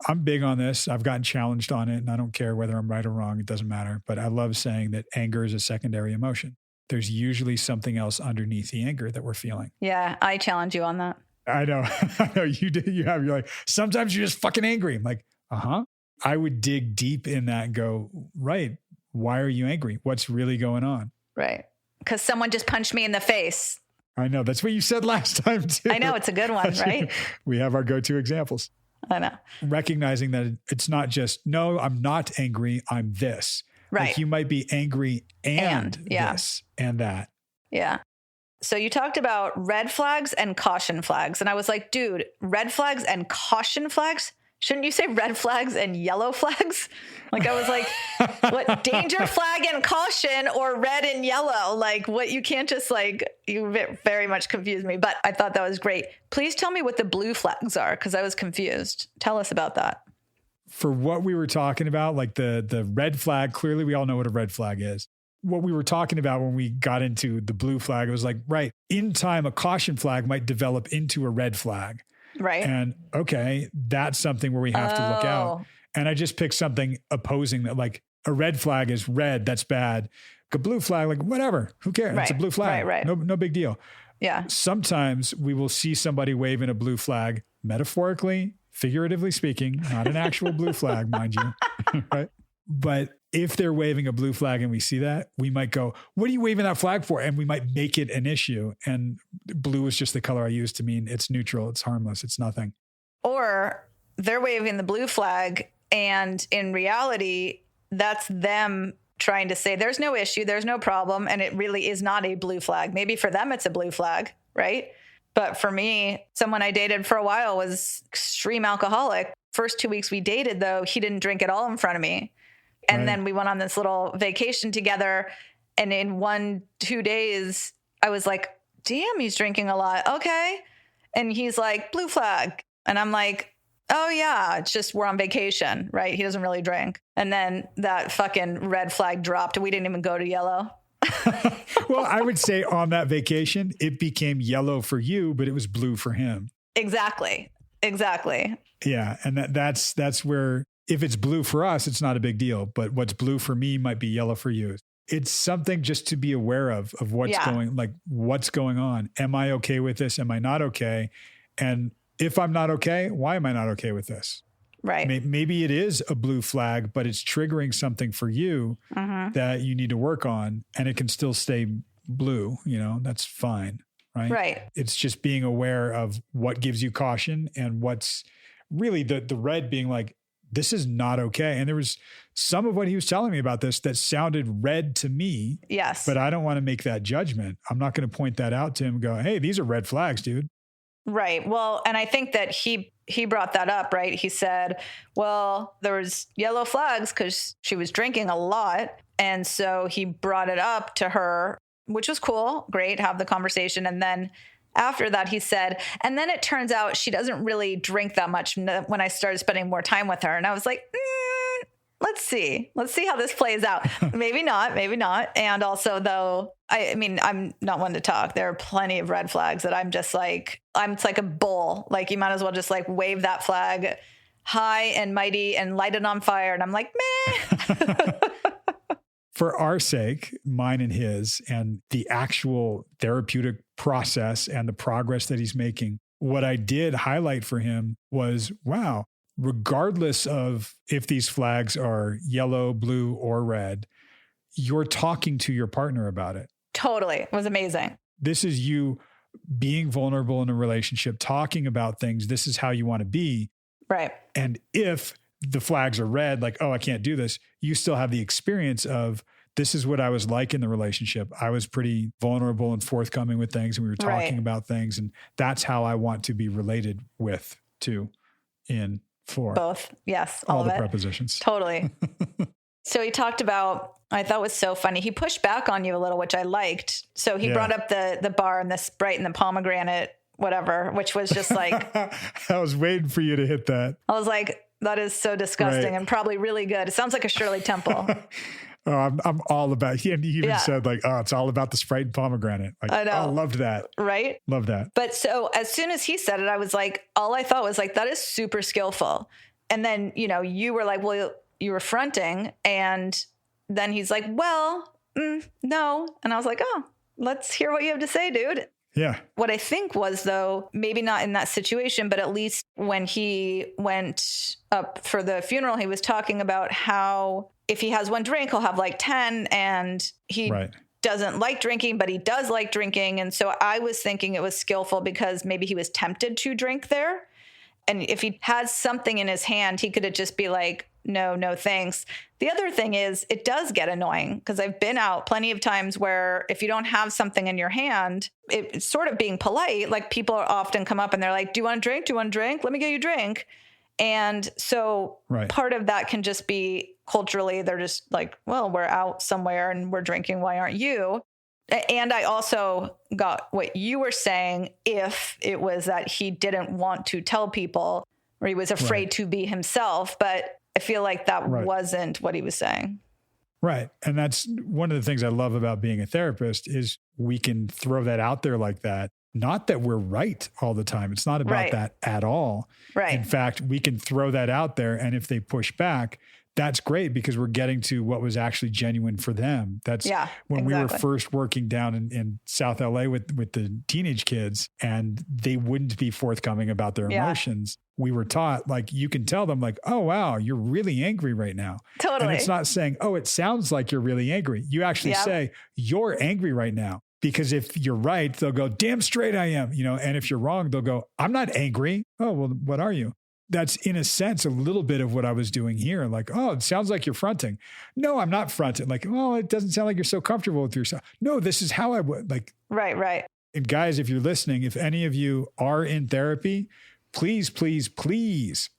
Speaker 1: I'm big on this. I've gotten challenged on it, and I don't care whether I'm right or wrong. It doesn't matter. But I love saying that anger is a secondary emotion. There's usually something else underneath the anger that we're feeling.
Speaker 2: Yeah. I challenge you on that.
Speaker 1: I know. I know you did. You're like, sometimes you're just fucking angry. I'm like, I would dig deep in that and go, right. Why are you angry? What's really going on?
Speaker 2: Right. Because someone just punched me in the face.
Speaker 1: I know. That's what you said last time too.
Speaker 2: I know. It's a good one, right?
Speaker 1: We have our go-to examples.
Speaker 2: I know.
Speaker 1: Recognizing that it's not just, no, I'm not angry. I'm this.
Speaker 2: Right.
Speaker 1: Like, you might be angry and this and that.
Speaker 2: Yeah. So you talked about red flags and caution flags. And I was like, dude, red flags and caution flags? Shouldn't you say red flags and yellow flags? Like, I was like, what, danger flag and caution, or red and yellow? Like, what, you can't just you very much confused me, but I thought that was great. Please tell me what the blue flags are, because I was confused. Tell us about that.
Speaker 1: For what we were talking about, like the red flag, clearly we all know what a red flag is. What we were talking about when we got into the blue flag, it was like, right, in time, a caution flag might develop into a red flag.
Speaker 2: Right.
Speaker 1: And okay, that's something where we have to look out. And I just picked something opposing that, like, a red flag is red, that's bad. A blue flag, like, whatever, who cares?
Speaker 2: Right.
Speaker 1: It's a blue flag.
Speaker 2: Right.
Speaker 1: No big deal.
Speaker 2: Yeah.
Speaker 1: Sometimes we will see somebody waving a blue flag, metaphorically, figuratively speaking, not an actual blue flag, mind you. Right. But if they're waving a blue flag and we see that, we might go, what are you waving that flag for? And we might make it an issue. And blue is just the color I use to mean it's neutral, it's harmless, it's nothing.
Speaker 2: Or they're waving the blue flag, and in reality, that's them trying to say there's no issue, there's no problem, and it really is not a blue flag. Maybe for them it's a blue flag, right? But for me, someone I dated for a while was extreme alcoholic. First 2 weeks we dated, though, he didn't drink at all in front of me. And then we went on this little vacation together. And in 1-2 days, I was like, damn, he's drinking a lot. Okay. And he's like, blue flag. And I'm like, oh yeah, it's just we're on vacation, right? He doesn't really drink. And then that fucking red flag dropped. We didn't even go to yellow.
Speaker 1: Well, I would say on that vacation, it became yellow for you, but it was blue for him.
Speaker 2: Exactly.
Speaker 1: Yeah. And that's where, if it's blue for us, it's not a big deal. But what's blue for me might be yellow for you. It's something just to be aware of what's what's going on. Am I okay with this? Am I not okay? And if I'm not okay, why am I not okay with this?
Speaker 2: Right.
Speaker 1: Maybe it is a blue flag, but it's triggering something for you that you need to work on, and it can still stay blue. That's fine. Right.
Speaker 2: Right.
Speaker 1: It's just being aware of what gives you caution, and what's really the red being like, this is not okay. And there was some of what he was telling me about this that sounded red to me.
Speaker 2: Yes.
Speaker 1: But I don't want to make that judgment. I'm not going to point that out to him and go, hey, these are red flags, dude.
Speaker 2: Right. Well, and I think that he brought that up, right? He said, well, there was yellow flags because she was drinking a lot. And so he brought it up to her, which was cool. Great. Have the conversation. And then after that, he said, and then it turns out she doesn't really drink that much when I started spending more time with her. And I was like, let's see how this plays out. Maybe not. And also, though, I mean, I'm not one to talk. There are plenty of red flags that I'm just like, it's like a bull. Like, you might as well just like wave that flag high and mighty and light it on fire. And I'm like, meh.
Speaker 1: For our sake, mine and his, and the actual therapeutic process and the progress that he's making, what I did highlight for him was, wow, regardless of if these flags are yellow, blue, or red, you're talking to your partner about it. Totally. It was amazing. This is you being vulnerable in a relationship, talking about things. This is how you want to be. Right. And if the flags are red, like, oh, I can't do this, you still have the experience of, this is what I was like in the relationship. I was pretty vulnerable and forthcoming with things, and we were talking about things. And that's how I want to be related with, to, in, for. Both. Yes. All the prepositions. Totally. So he talked about, I thought was so funny. He pushed back on you a little, which I liked. So he brought up the bar and the Sprite and the pomegranate, whatever, which was just like, I was waiting for you to hit that. I was like, that is so disgusting and probably really good. It sounds like a Shirley Temple. Oh, I'm all about, he even said like, oh, it's all about the Sprite and pomegranate. Like, I know. I loved that. Right. Love that. But so as soon as he said it, I was like, all I thought was like, that is super skillful. And then, you were like, well, you were fronting. And then he's like, well, no. And I was like, oh, let's hear what you have to say, dude. Yeah. What I think was, though, maybe not in that situation, but at least when he went up for the funeral, he was talking about how if he has one drink, he'll have like 10, and he doesn't like drinking, but he does like drinking. And so I was thinking it was skillful because maybe he was tempted to drink there. And if he had something in his hand, he could have just be like, no, thanks. The other thing is, it does get annoying because I've been out plenty of times where if you don't have something in your hand, it's sort of being polite. Like, people often come up and they're like, do you want a drink? Do you want a drink? Let me get you a drink. And so part of that can just be culturally, they're just like, well, we're out somewhere and we're drinking. Why aren't you? And I also got what you were saying, if it was that he didn't want to tell people or he was afraid to be himself. But I feel like that wasn't what he was saying. Right. And that's one of the things I love about being a therapist is we can throw that out there like that. Not that we're right all the time. It's not about that at all. Right. In fact, we can throw that out there. And if they push back, that's great because we're getting to what was actually genuine for them. That's when we were first working down in South LA with the teenage kids and they wouldn't be forthcoming about their emotions. We were taught, like, you can tell them like, oh, wow, you're really angry right now. Totally. And it's not saying, oh, it sounds like you're really angry. You actually say you're angry right now. Because if you're right, they'll go, damn straight I am, and if you're wrong, they'll go, I'm not angry. Oh, well, what are you? That's in a sense, a little bit of what I was doing here. Like, oh, it sounds like you're fronting. No, I'm not fronting. Like, well, it doesn't sound like you're so comfortable with yourself. No, this is how I would like. Right. And guys, if you're listening, if any of you are in therapy, please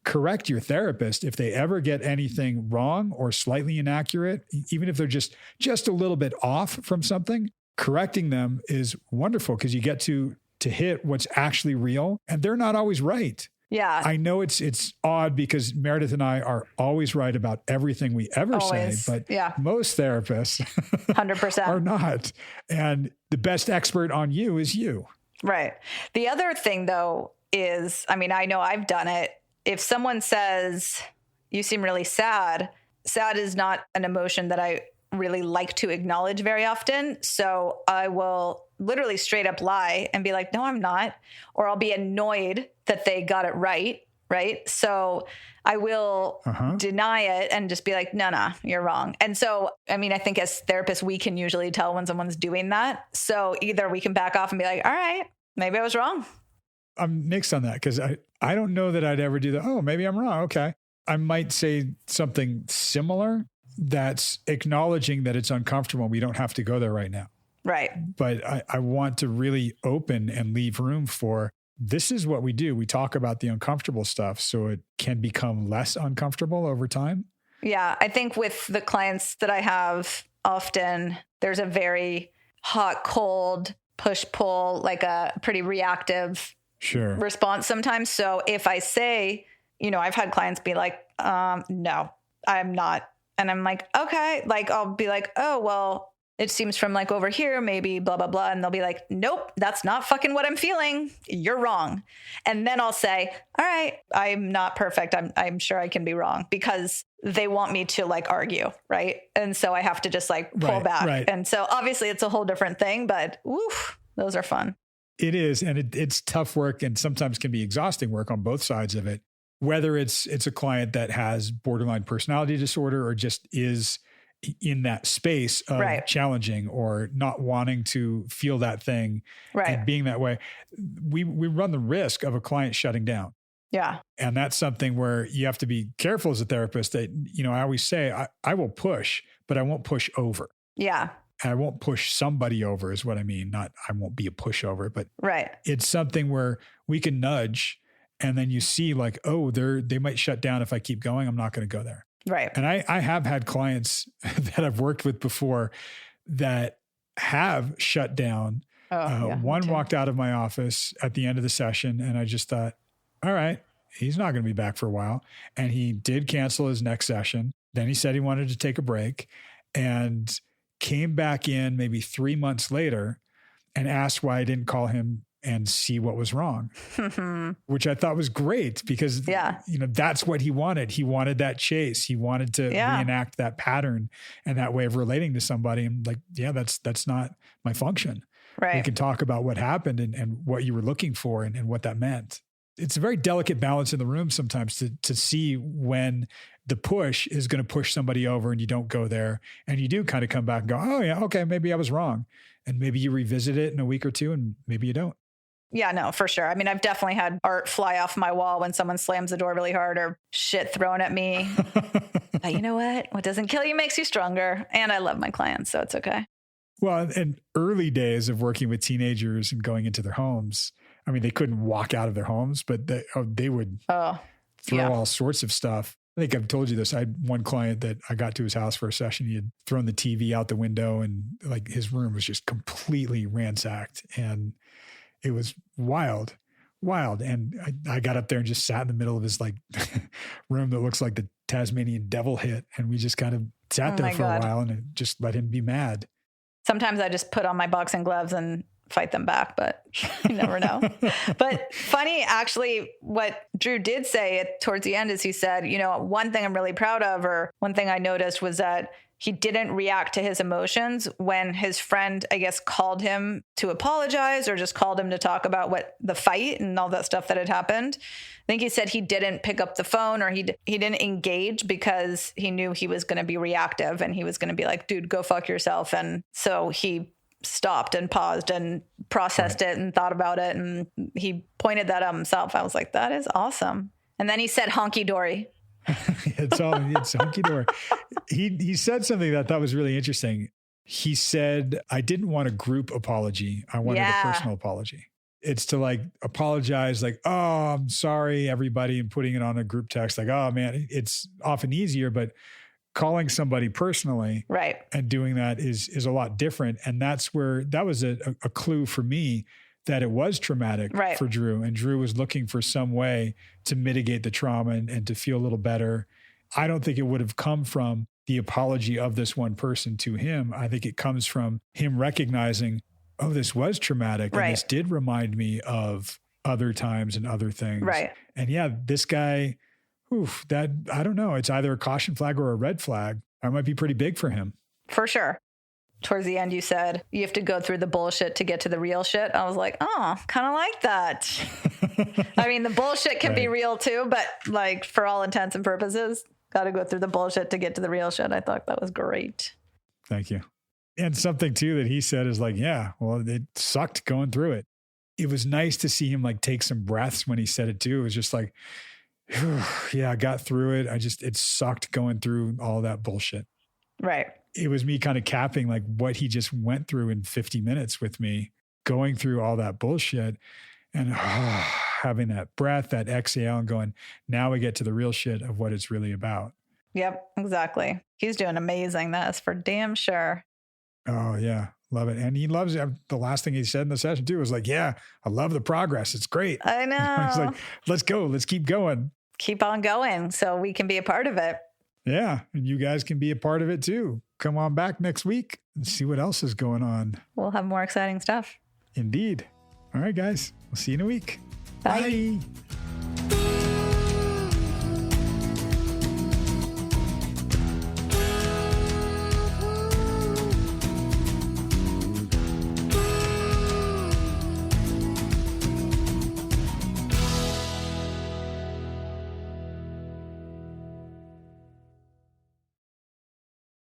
Speaker 1: correct your therapist if they ever get anything wrong or slightly inaccurate, even if they're just a little bit off from something. Correcting them is wonderful because you get to hit what's actually real, and they're not always right. Yeah. I know it's odd because Meredith and I are always right about everything we ever say, but most therapists 100% are not. And the best expert on you is you. Right. The other thing, though, is, I mean, I know I've done it. If someone says, you seem really sad is not an emotion that I really like to acknowledge very often. So I will literally straight up lie and be like, no, I'm not. Or I'll be annoyed that they got it right. So I will deny it and just be like, no, you're wrong. And so, I mean, I think as therapists, we can usually tell when someone's doing that. So either we can back off and be like, all right, maybe I was wrong. I'm mixed on that because I don't know that I'd ever do that. Oh, maybe I'm wrong. Okay. I might say something similar that's acknowledging that it's uncomfortable. We don't have to go there right now.
Speaker 2: Right.
Speaker 1: But I want to really open and leave room for, this is what we do. We talk about the uncomfortable stuff so it can become less uncomfortable over time.
Speaker 2: Yeah. I think with the clients that I have, often there's a very hot, cold, push, pull, like a pretty reactive response sometimes. So if I say, I've had clients be like, no, I'm not. And I'm like, okay. Like, I'll be like, oh, well, it seems from like over here, maybe blah, blah, blah. And they'll be like, nope, that's not fucking what I'm feeling. You're wrong. And then I'll say, all right, I'm not perfect. I'm sure I can be wrong, because they want me to like argue. Right. And so I have to just like pull back. Right. And so obviously it's a whole different thing, but woof, those are fun.
Speaker 1: It is. And it's tough work, and sometimes can be exhausting work on both sides of it, whether it's a client that has borderline personality disorder or just is in that space of challenging or not wanting to feel that thing and being that way. We run the risk of a client shutting down.
Speaker 2: Yeah.
Speaker 1: And that's something where you have to be careful as a therapist that, I always say, I will push, but I won't push over.
Speaker 2: Yeah.
Speaker 1: And I won't push somebody over is what I mean. Not, I won't be a pushover, but it's something where we can nudge, and then you see like, oh, they might shut down if I keep going. I'm not going to go there.
Speaker 2: Right.
Speaker 1: And I have had clients that I've worked with before that have shut down. One walked out of my office at the end of the session, and I just thought, all right, he's not going to be back for a while. And he did cancel his next session. Then he said he wanted to take a break and came back in maybe 3 months later and asked why I didn't call him and see what was wrong, which I thought was great, because, that's what he wanted. He wanted that chase. He wanted to reenact that pattern and that way of relating to somebody. And like, that's not my function.
Speaker 2: Right.
Speaker 1: We can talk about what happened and what you were looking for and what that meant. It's a very delicate balance in the room sometimes to see when the push is going to push somebody over and you don't go there, and you do kind of come back and go, oh yeah, okay, maybe I was wrong. And maybe you revisit it in a week or two, and maybe you don't.
Speaker 2: Yeah, no, for sure. I mean, I've definitely had art fly off my wall when someone slams the door really hard, or shit thrown at me. But you know what doesn't kill you makes you stronger. And I love my clients, so it's okay.
Speaker 1: Well, in early days of working with teenagers and going into their homes, I mean, they couldn't walk out of their homes, but they would throw all sorts of stuff. I think I've told you this. I had one client that I got to his house for a session. He had thrown the TV out the window, and like his room was just completely ransacked, and it was wild. And I got up there and just sat in the middle of his like room that looks like the Tasmanian devil hit. And we just kind of sat there for a while and just let him be mad.
Speaker 2: Sometimes I just put on my boxing gloves and fight them back, but you never know. But funny, actually, what Drew did say towards the end is he said, one thing I'm really proud of, or one thing I noticed, was that he didn't react to his emotions when his friend, I guess, called him to apologize or just called him to talk about what the fight and all that stuff that had happened. I think he said he didn't pick up the phone, or he didn't engage because he knew he was going to be reactive and he was going to be like, dude, go fuck yourself. And so he stopped and paused and processed it and thought about it. And he pointed that out himself. I was like, that is awesome. And then he said honky dory.
Speaker 1: It's hunky dory. He said something that I thought was really interesting. He said, I didn't want a group apology. I wanted a personal apology. It's to like apologize, like, oh, I'm sorry, everybody, and putting it on a group text. Like, oh man, it's often easier, but calling somebody personally and doing that is a lot different. And that's where that was a clue for me that it was traumatic for Drew, and Drew was looking for some way to mitigate the trauma and to feel a little better. I don't think it would have come from the apology of this one person to him. I think it comes from him recognizing, oh, this was traumatic. And this did remind me of other times and other things.
Speaker 2: Right.
Speaker 1: And this guy, that, I don't know, it's either a caution flag or a red flag. That might be pretty big for him.
Speaker 2: For sure. Towards the end, you said you have to go through the bullshit to get to the real shit. I was like, oh, kind of like that. I mean, the bullshit can be real too, but like for all intents and purposes, got to go through the bullshit to get to the real shit. I thought that was great.
Speaker 1: Thank you. And something too that he said is like, yeah, well, it sucked going through it. It was nice to see him like take some breaths when he said it too. It was just like, Yeah, I got through it. It sucked going through all that bullshit.
Speaker 2: Right.
Speaker 1: It was me kind of capping like what he just went through in 50 minutes with me, going through all that bullshit and having that breath, that exhale, and going, now we get to the real shit of what it's really about.
Speaker 2: Yep, exactly. He's doing amazing. That's for damn sure.
Speaker 1: Oh, yeah. Love it. And he loves it. The last thing he said in the session too was like, yeah, I love the progress. It's great.
Speaker 2: I know.
Speaker 1: He's like, let's go. Let's keep going.
Speaker 2: Keep on going so we can be a part of it.
Speaker 1: Yeah. And you guys can be a part of it too. Come on back next week and see what else is going on.
Speaker 2: We'll have more exciting stuff.
Speaker 1: Indeed. All right, guys. We'll see you in a week.
Speaker 2: Bye.
Speaker 1: Bye.